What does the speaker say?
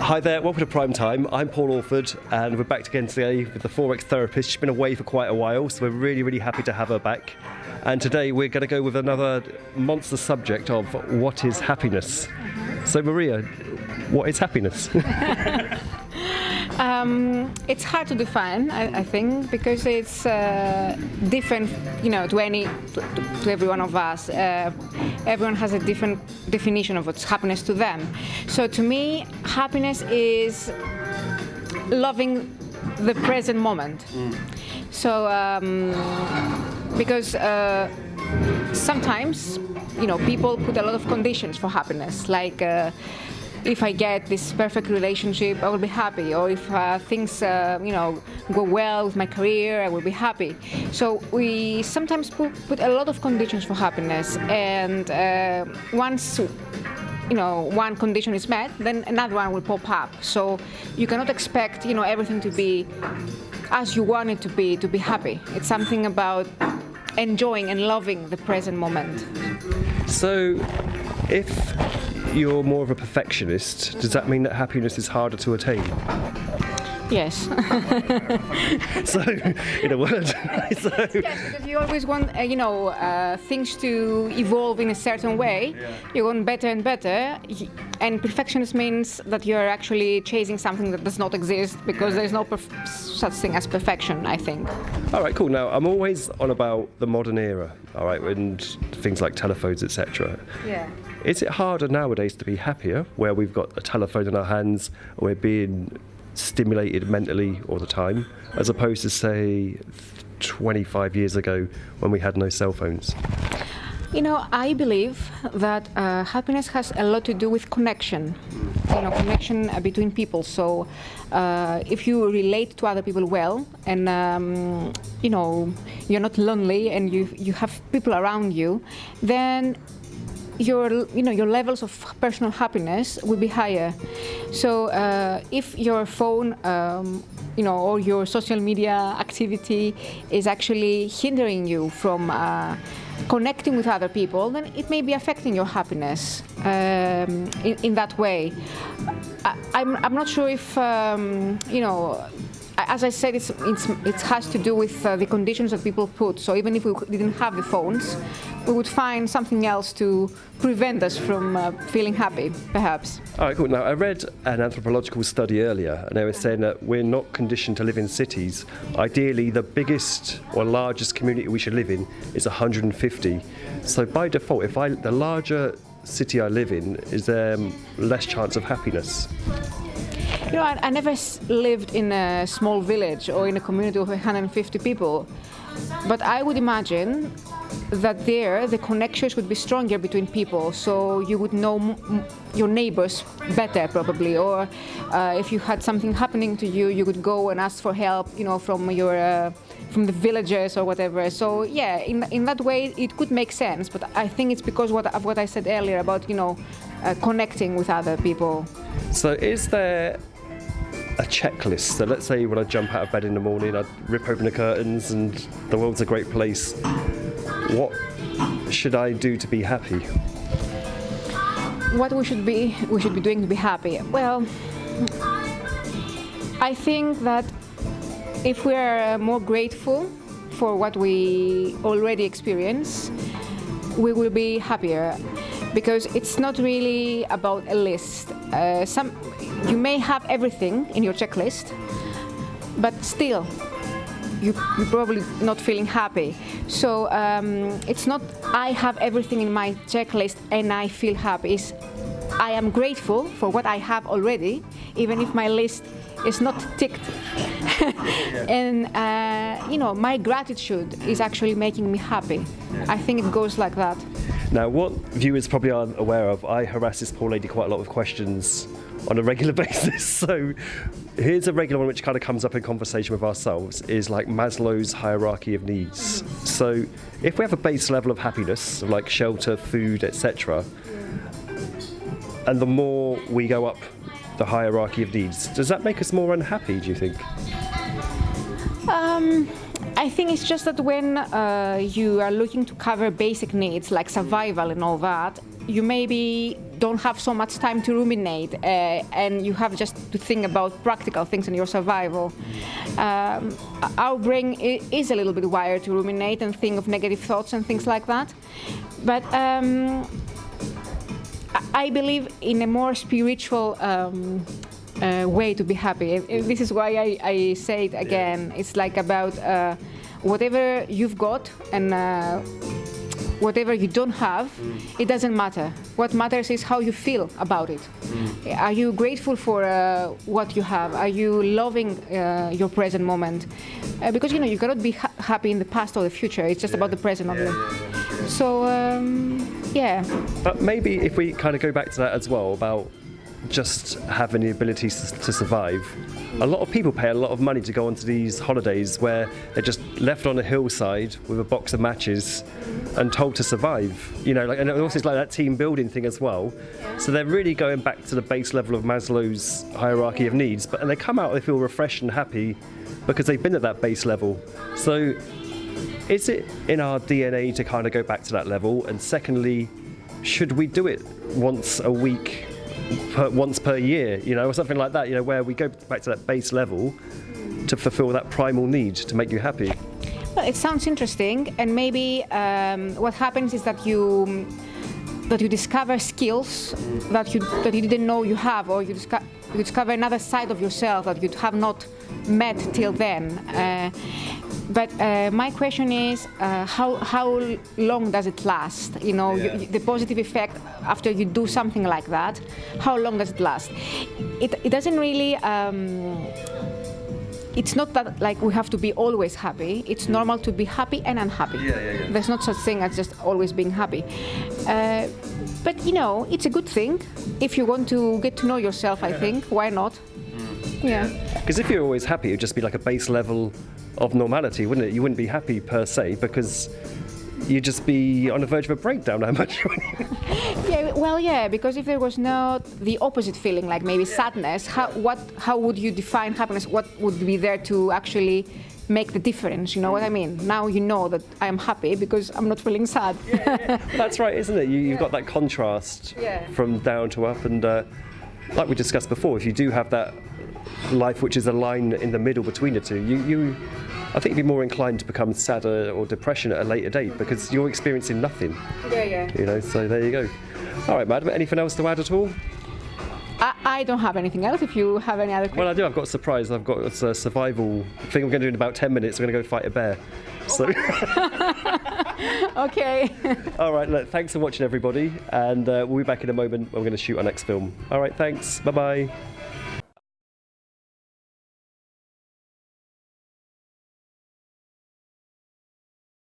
Hi there, welcome to Prime Time. I'm Paul Orford and we're back again today with the Forex Therapist. She's been away for quite a while, so we're really happy to have her back. And today we're going to go with another monster subject of what is happiness. So Maria, what is happiness? It's hard to define, I think, because it's different, to every one of us. Everyone has a different definition of what's happiness to them. So to me, happiness is loving the present moment. So because sometimes, people put a lot of conditions for happiness, like if I get this perfect relationship, I will be happy. Or if things, go well with my career, I will be happy. So we sometimes put a lot of conditions for happiness. And once, one condition is met, then another one will pop up. So you cannot expect, everything to be as you want it to be happy. It's something about enjoying and loving the present moment. So if you're more of a perfectionist, does that mean that happiness is harder to attain? Yes. So, in a word. Yes, because you always want, things to evolve in a certain way. Yeah. You want better and better. And perfectionist means that you're actually chasing something that does not exist, because there's no such thing as perfection, I think. All right, cool. Now, I'm always on about the modern era, all right, and things like telephones, etc. Yeah. Is it harder nowadays to be happier, where we've got a telephone in our hands, or we're being stimulated mentally all the time, as opposed to, say, 25 years ago when we had no cell phones? I believe that happiness has a lot to do with connection, connection between people. So if you relate to other people well, and you're not lonely, and you have people around you, then your levels of personal happiness will be higher. So if your phone, or your social media activity is actually hindering you from connecting with other people, then it may be affecting your happiness in that way. I'm not sure if, as I said, it has to do with the conditions that people put. So even if we didn't have the phones, we would find something else to prevent us from feeling happy, perhaps. All right, cool. Now, I read an anthropological study earlier, and they were saying that we're not conditioned to live in cities. Ideally, the biggest or largest community we should live in is 150. So by default, the larger city I live in, is there less chance of happiness? I never lived in a small village or in a community of 150 people, but I would imagine that there the connections would be stronger between people, so you would know your neighbors better probably, or if you had something happening to you, you would go and ask for help, from the villagers or whatever. So yeah, in that way it could make sense, but I think it's because of what I said earlier about connecting with other people. So is there a checklist? So let's say when I jump out of bed in the morning, I rip open the curtains and the world's a great place. What should I do to be happy? What we should be doing to be happy? Well, I think that if we are more grateful for what we already experience, we will be happier, because it's not really about a list. You may have everything in your checklist, but still you're probably not feeling happy. So it's not I have everything in my checklist and I feel happy. It's I am grateful for what I have already, even if my list is not ticked. And my gratitude is actually making me happy. I think it goes like that. Now, what viewers probably aren't aware of, I harass this poor lady quite a lot with questions on a regular basis. So here's a regular one which kind of comes up in conversation with ourselves, is like Maslow's hierarchy of needs. So if we have a base level of happiness, like shelter, food, etc., and the more we go up the hierarchy of needs, does that make us more unhappy, do you think? I think it's just that when you are looking to cover basic needs like survival and all that, you maybe don't have so much time to ruminate, and you have just to think about practical things and your survival. Our brain is a little bit wired to ruminate and think of negative thoughts and things like that. But I believe in a more spiritual way to be happy. This is why I say it again. It's like about whatever you've got and whatever you don't have, it doesn't matter. What matters is how you feel about it. Are you grateful for what you have? Are you loving your present moment? Because you cannot be happy in the past or the future. It's just about the present only. So yeah. But maybe if we kind of go back to that as well about just having the ability to survive. A lot of people pay a lot of money to go onto these holidays where they're just left on a hillside with a box of matches and told to survive. And also it's like that team building thing as well. So they're really going back to the base level of Maslow's hierarchy of needs, and they come out, they feel refreshed and happy because they've been at that base level. So is it in our DNA to kind of go back to that level? And secondly, should we do it once a week? Once per year, or something like that, where we go back to that base level to fulfill that primal need to make you happy. Well, it sounds interesting, and maybe what happens is that you discover skills that you didn't know you have, or you discover another side of yourself that you have not met till then. But my question is, how long does it last? The positive effect after you do something like that, how long does it last? It doesn't really. It's not that like we have to be always happy. It's normal to be happy and unhappy. There's not such thing as just always being happy. But it's a good thing if you want to get to know yourself. I think why not? Yeah. Because if you're always happy, it'd just be like a base level of normality, wouldn't it? You wouldn't be happy per se because you'd just be on the verge of a breakdown. How much? Because if there was not the opposite feeling, like maybe sadness, how would you define happiness? What would be there to actually make the difference? You know what I mean? Now you know that I am happy because I'm not feeling sad. That's right, isn't it? You've got that contrast from down to up, and like we discussed before, if you do have that life which is a line in the middle between the two, I think you'd be more inclined to become sadder or depression at a later date because you're experiencing nothing. So there you go. All right, madam, anything else to add at all? I don't have anything else. If you have any other questions. Well, I do. I've got a surprise. I've got a survival thing we're going to do in about 10 minutes. We're going to go fight a bear. So. Okay. All right, look, thanks for watching, everybody. And we'll be back in a moment when we're going to shoot our next film. All right, thanks. Bye-bye.